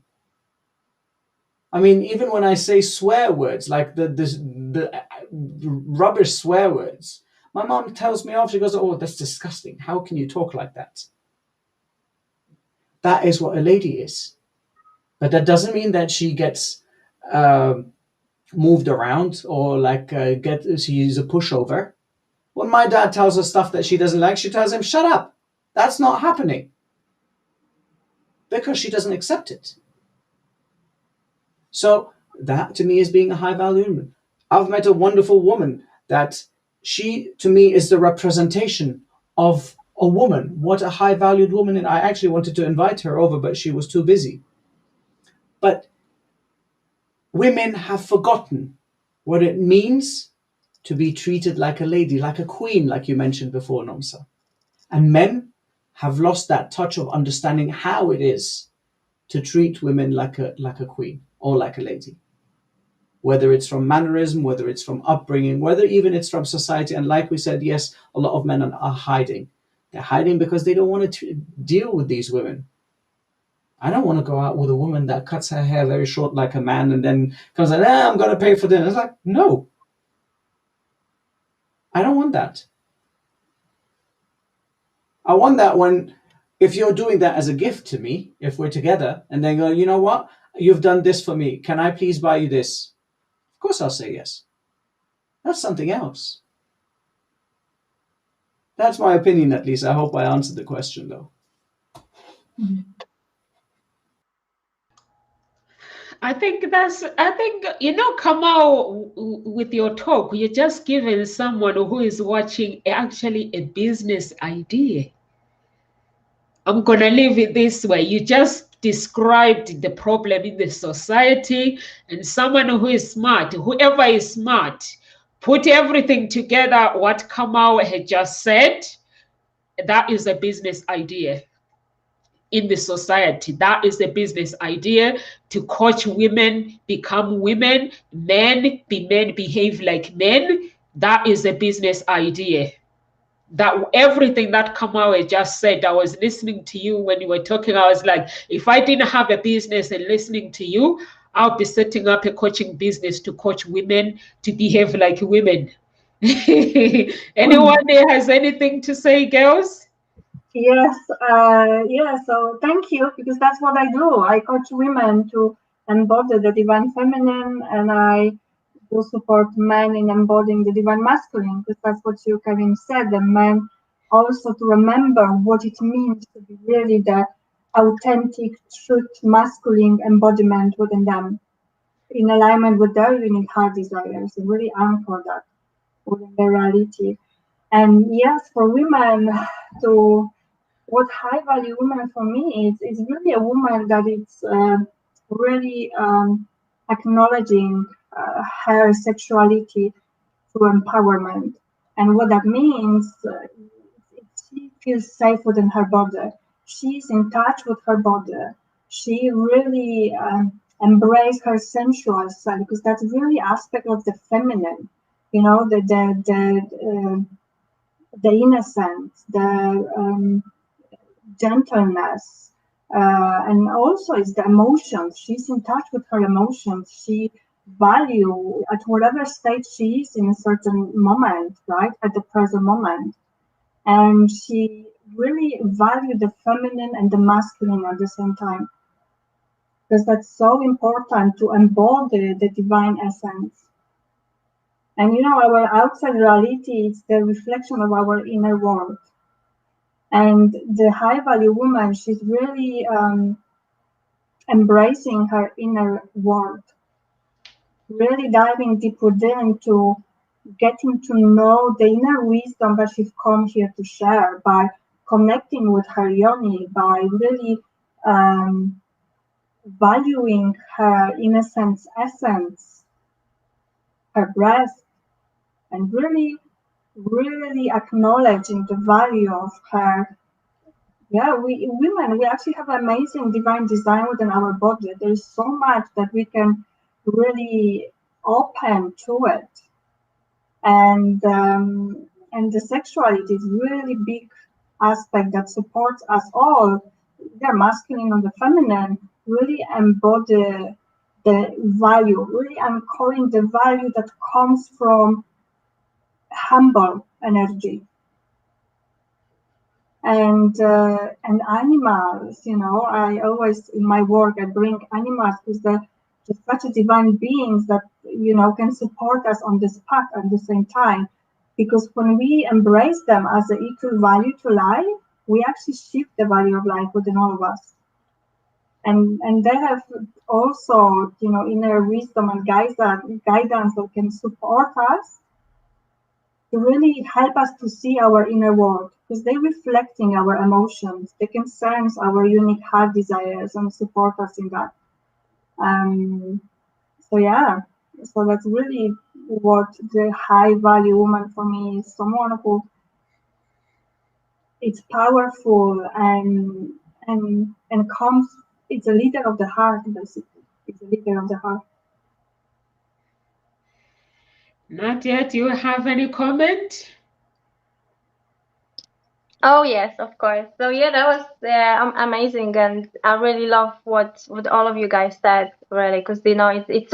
I mean, even when I say swear words, like the rubbish swear words, my mom tells me off. She goes, "Oh, that's disgusting. How can you talk like that?" That is what a lady is. But that doesn't mean that she gets moved around or she's a pushover. When my dad tells her stuff that she doesn't like, she tells him, "Shut up. That's not happening." Because she doesn't accept it. So that to me is being a high-value woman. I've met a wonderful woman that she, to me, is the representation of a woman. What a high-valued woman. And I actually wanted to invite her over, but she was too busy. But women have forgotten what it means to be treated like a lady, like a queen, like you mentioned before, Nomsa. And men have lost that touch of understanding how it is to treat women like a queen or like a lady. Whether it's from mannerism, whether it's from upbringing, whether even it's from society. And like we said, yes, a lot of men are hiding. They're hiding because they don't want to deal with these women. I don't want to go out with a woman that cuts her hair very short like a man and then comes like, I'm going to pay for dinner. It's like, no. I don't want that. I want that when, if you're doing that as a gift to me, if we're together, and then go, you know what? You've done this for me. Can I please buy you this? Of course I'll say yes. That's something else. That's my opinion, at least. I hope I answered the question, though. I think, you know, Kamau, with your talk, you're just giving someone who is watching actually a business idea. I'm going to leave it this way. You just described the problem in the society, and someone who is smart, whoever is smart, put everything together, what Kamau had just said, that is a business idea. In the society, that is the business idea, to coach women become women, men behave like men. That is a business idea. That everything that Kamau just said, I was listening to you when you were talking, I was like, if I didn't have a business and listening to you, I'll be setting up a coaching business to coach women to behave like women. Anyone there has anything to say, girls? Yes, so thank you, because that's what I do. I coach women to embody the divine feminine, and I do support men in embodying the divine masculine, because that's what you, Kevin, said, and men also to remember what it means to be really the authentic, truth, masculine embodiment within them, in alignment with their unique heart desires, and really anchor that within their reality. And yes, for women to what high value woman for me is really a woman that is really acknowledging her sexuality through empowerment. And what that means, she feels safe within her body. She's in touch with her body. She really embraces her sensual side, because that's really aspect of the feminine. You know, the innocence, the gentleness, and also it's the emotions. She's in touch with her emotions. She value at whatever state she is in a certain moment, right, at the present moment, and she really value the feminine and the masculine at the same time, because that's so important to embody the divine essence. And you know, our outside reality is the reflection of our inner world. And the high value woman, she's really embracing her inner world, really diving deep within to getting to know the inner wisdom that she's come here to share, by connecting with her yoni, by really valuing her innocence essence, her breath, and really acknowledging the value of her. Yeah, we women, we actually have amazing divine design within our body. There's so much that we can really open to it, and the sexuality is really big aspect that supports us all, the masculine and the feminine, really embody the value, really uncovering the value that comes from humble energy. And animals, you know, I always in my work I bring animals because they're such divine beings that, you know, can support us on this path at the same time. Because when we embrace them as an equal value to life, we actually shift the value of life within all of us. And they have also, you know, inner wisdom and guidance that can support us to really help us to see our inner world, because they're reflecting our emotions. They can sense our unique heart desires and support us in that. So that's really what the high value woman for me is, someone who it's powerful and comes it's a leader of the heart, basically. It's a leader of the heart. Nadia, do you have any comment? Oh yes, of course. So yeah, that was amazing, and I really love what all of you guys said, really, because it's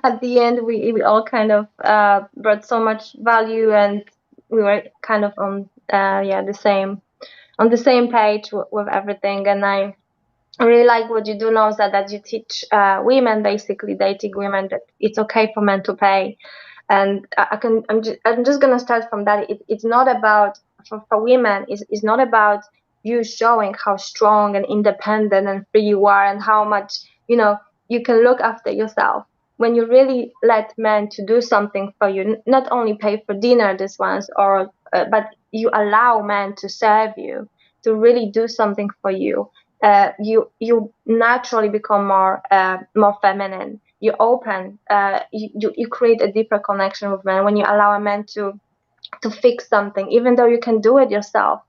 at the end we all kind of brought so much value, and we were kind of on the same page with everything. And I really like what you do now, that you teach women, basically dating women, that it's okay for men to pay. And I'm just gonna start from that. It's not about for women. It's not about you showing how strong and independent and free you are, and how much you can look after yourself. When you really let men to do something for you, not only pay for dinner this once, or but you allow men to serve you, to really do something for you. You naturally become more feminine. You open, you create a deeper connection with men when you allow a man to fix something, even though you can do it yourself.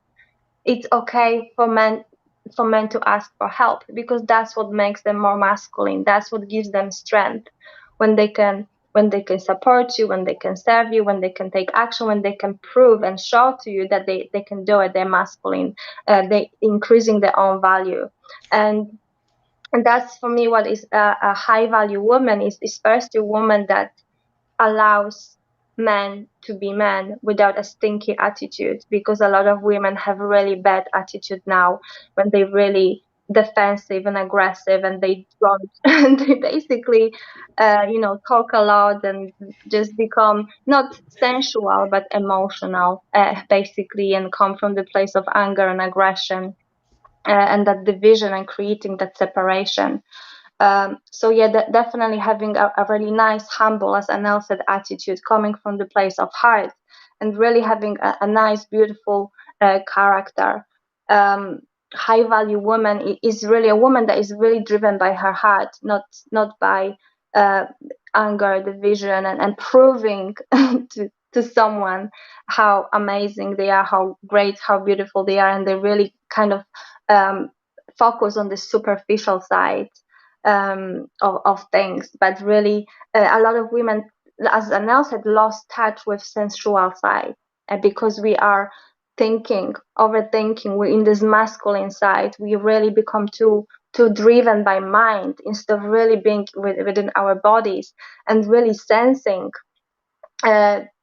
It's okay for men to ask for help, because that's what makes them more masculine. That's what gives them strength, when they can support you, when they can serve you, when they can take action, when they can prove and show to you that they can do it. They're masculine. They increasing their own value. And that's, for me, what is a high value woman is first a woman that allows men to be men without a stinky attitude, because a lot of women have a really bad attitude now, when they really defensive and aggressive, and they don't and they basically talk a lot and just become not sensual but emotional, basically, and come from the place of anger and aggression, and that division, and creating that separation. So yeah, definitely having a really nice, humble, as Anel said, attitude, coming from the place of heart, and really having a nice, beautiful character. High value woman is really a woman that is really driven by her heart, not by anger, division, and proving to someone how amazing they are, how great, how beautiful they are, and they really kind of focus on the superficial side of things. But really, a lot of women, as Anel said, lost touch with sensual side, because we are overthinking. We're in this masculine side. We really become too driven by mind, instead of really being within our bodies and really sensing,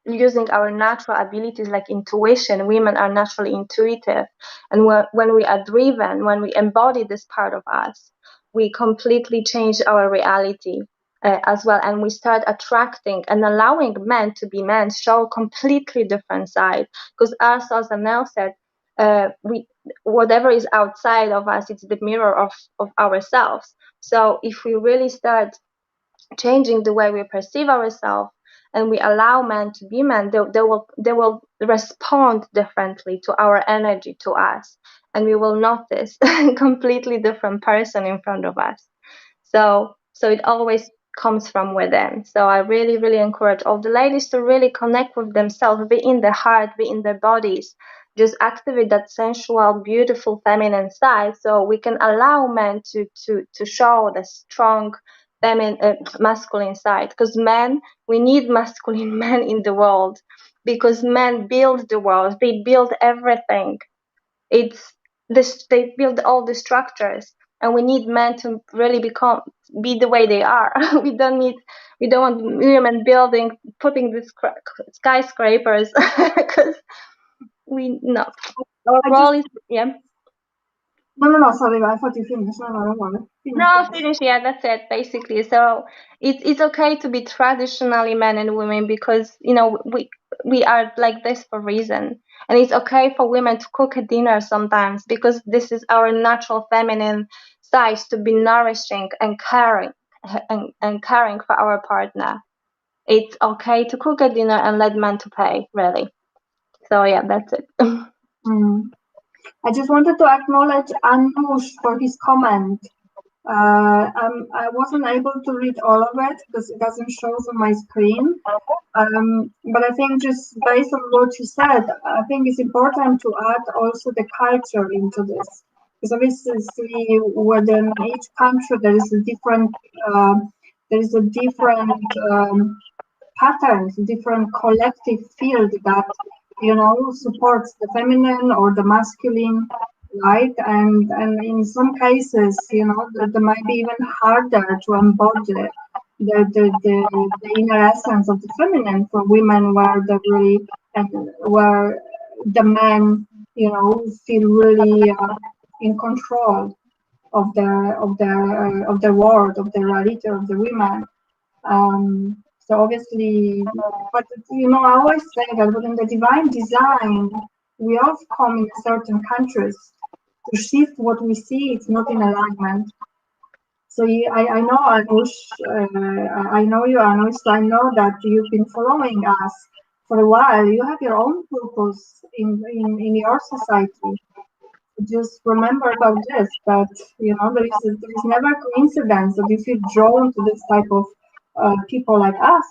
using our natural abilities like intuition. Women are naturally intuitive, and when we are driven, when we embody this part of us, we completely change our reality as well, and we start attracting and allowing men to be men, show completely different side. Because as Anel said, we whatever is outside of us, it's the mirror of ourselves. So if we really start changing the way we perceive ourselves, and we allow men to be men, they will respond differently to our energy, to us, and we will notice a completely different person in front of us. So it always comes from within. So I really, really encourage all the ladies to really connect with themselves, be in their heart, be in their bodies, just activate that sensual, beautiful, feminine side, so we can allow men to show the strong masculine side. Because we need masculine men in the world, because men build the world, they build everything. They build all the structures, and we need men to really be the way they are. we don't want women putting these skyscrapers, because our role is No, sorry, I thought you finished. No, don't worry. Finish. Yeah, that's it, basically. So it's okay to be traditionally men and women, because we are like this for a reason, and it's okay for women to cook a dinner sometimes, because this is our natural feminine side, to be nourishing and caring and caring for our partner. It's okay to cook a dinner and let men to pay, really. So yeah, that's it. I just wanted to acknowledge Anush for his comment. I wasn't able to read all of it because it doesn't show on my screen. But I think just based on what you said, I think it's important to add also the culture into this. Because obviously, within each country, there is a different patterns, different collective field that supports the feminine or the masculine, right? And in some cases, that might be even harder to embody the inner essence of the feminine for women, where the really and where the men, feel really in control of the world, of the reality of the women. So obviously, but I always say that within the divine design, we all come in certain countries to shift what we see. It's not in alignment. So I know Anush, I know you, Anush. So I know that you've been following us for a while. You have your own purpose in your society. Just remember about this, that there is never a coincidence that you feel drawn to this type of people like us,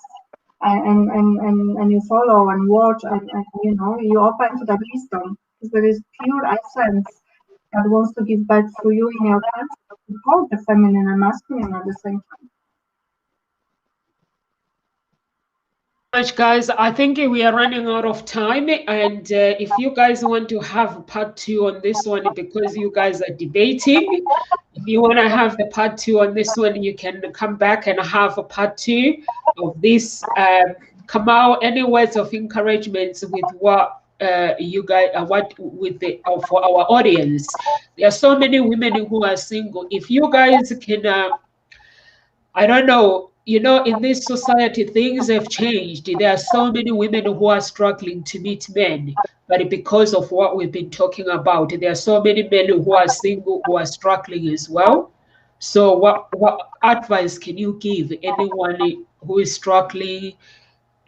and you follow and watch, and you open to that wisdom, because there is pure essence that wants to give back through you in your country, both the feminine and masculine at the same time. Much, guys. I think we are running out of time, and if you guys want to have part 2 on this one, because you guys are debating, if you want to have the part 2 on this one, you can come back and have a part 2 of this. Come out any words of encouragement with what you guys what with the for our audience. There are so many women who are single. If you guys can I don't know, in this society, things have changed. There are so many women who are struggling to meet men, but because of what we've been talking about, there are so many men who are single who are struggling as well. So, what advice can you give anyone who is struggling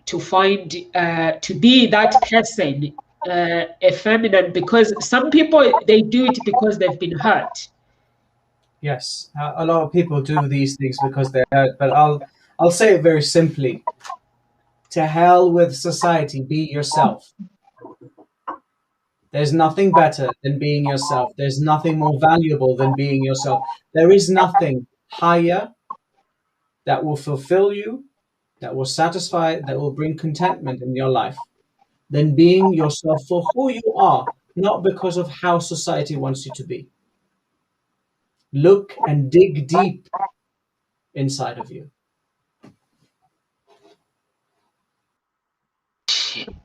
to find, to be that person, a feminine? Because some people, they do it because they've been hurt. Yes, a lot of people do these things because they're hurt, but I'll say it very simply. To hell with society, be yourself. There's nothing better than being yourself. There's nothing more valuable than being yourself. There is nothing higher that will fulfill you, that will satisfy, that will bring contentment in your life than being yourself for who you are, not because of how society wants you to be. Look and dig deep inside of you.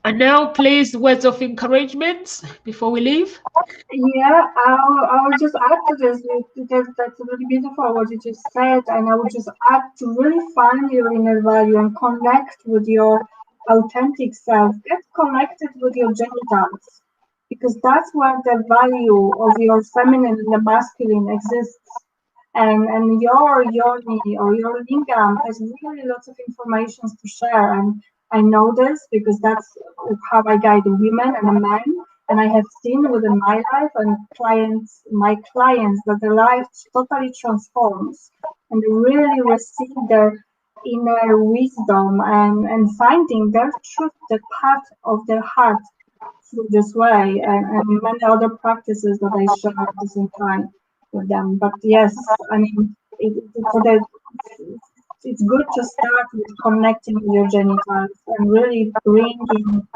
And now, please, words of encouragement before we leave. Yeah, I'll just add to this. That's really beautiful what you just said, and I would just add to really find your inner value and connect with your authentic self. Get connected with your genitals, because that's where the value of your feminine and the masculine exists. And your yoni or your lingam has really lots of information to share. And I know this because that's how I guide women and men. And I have seen within my life and my clients, that their life totally transforms, and they really receive their inner wisdom and finding their truth, the path of their heart through this way, and many other practices that I share at the same time with them. But yes, I mean, it's good to start with connecting with your genitals and really bringing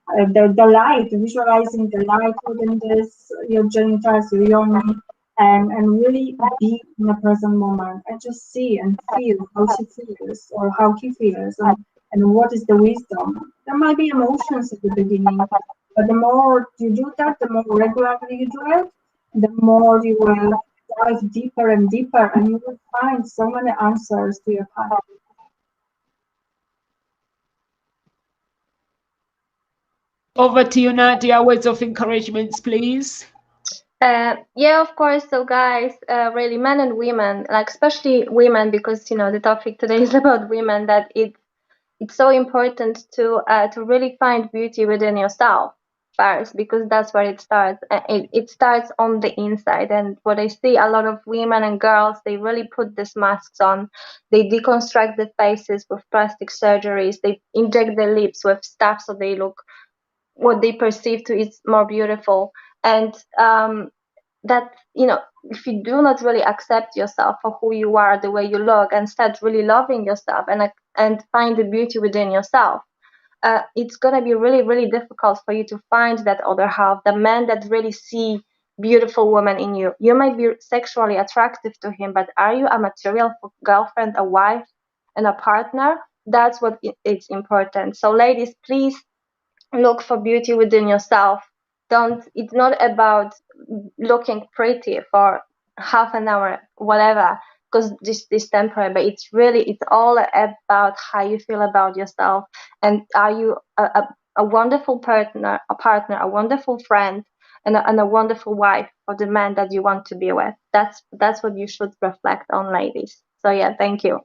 the light, visualizing the light within this, your genitals, your yoni, and really be in the present moment and just see and feel how she feels or how he feels, and what is the wisdom. There might be emotions at the beginning, but the more you do that, the more regularly you do it, the more you will dive deeper and deeper, and you will find so many answers to your path. Over to you, Nadia. Words of encouragement, please. Yeah, of course. So, guys, really, men and women, like especially women, because the topic today is about women. That it's so important to really find beauty within yourself first, because that's where it starts. It starts on the inside. And what I see, a lot of women and girls, they really put these masks on. They deconstruct the faces with plastic surgeries. They inject their lips with stuff so they look what they perceive to is more beautiful. And that, if you do not really accept yourself for who you are, the way you look, and start really loving yourself and find the beauty within yourself, it's going to be really, really difficult for you to find that other half, the man that really see beautiful woman in you. You might be sexually attractive to him, but are you a material girlfriend, a wife, and a partner? That's what it's important. So ladies, please look for beauty within yourself. It's not about looking pretty for half an hour, whatever, because this is temporary, but it's all about how you feel about yourself, and are you a wonderful partner, a wonderful friend, and a wonderful wife for the man that you want to be with. That's what you should reflect on, ladies. So yeah, thank you.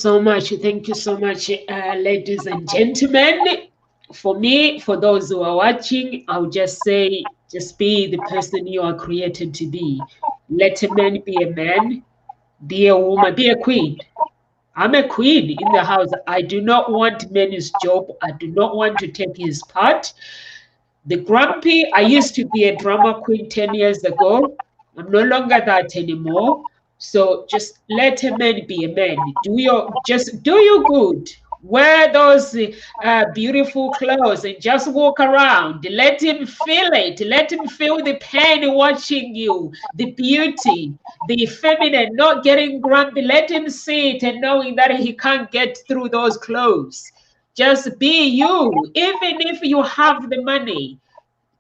So much. Thank you so much, ladies and gentlemen. For me, for those who are watching, I'll just say, just be the person you are created to be. Let a man be a man, be a woman, be a queen. I'm a queen in the house. I do not want men's job. I do not want to take his part. The grumpy, I used to be a drama queen 10 years ago. I'm no longer that anymore. So just let a man be a man. Do you good. Wear those beautiful clothes and just walk around. Let him feel it. Let him feel the pain watching you, the beauty, the feminine, not getting grumpy. Let him see it and knowing that he can't get through those clothes. Just be you. Even if you have the money,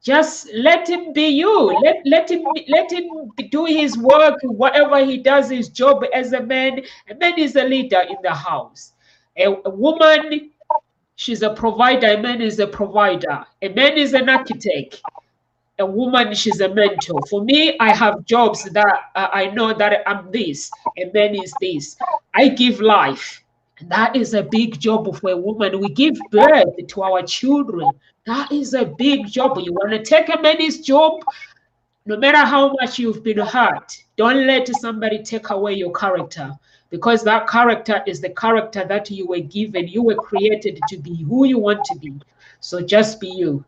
just let him be you. Let him do his work, whatever he does, his job as a man. A man is a leader in the house. A woman, she's a provider. A man is a provider. A man is an architect. A woman, she's a mentor. For me, I have jobs that I know that I'm this. A man is this. I give life. And that is a big job for a woman. We give birth to our children. That is a big job. You want to take a man's job, no matter how much you've been hurt, don't let somebody take away your character, because that character is the character that you were given. You were created to be who you want to be. So just be you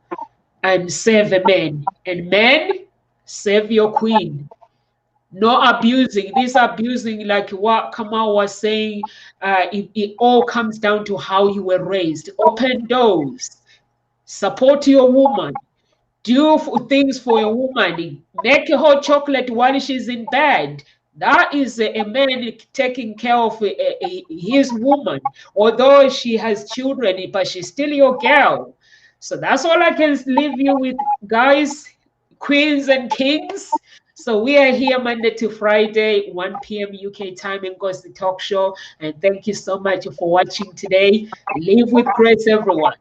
and save a man. And men, save your queen. No abusing. This abusing, like what Kamal was saying, it all comes down to how you were raised. Open doors. Support your woman. Do things for a woman. Make a hot chocolate while she's in bed. That is a man taking care of his woman. Although she has children, but she's still your girl. So that's all I can leave you with, guys, queens and kings. So we are here Monday to Friday, 1 p.m. UK time, and Goes the Talk Show. And thank you so much for watching today. Live with grace, everyone.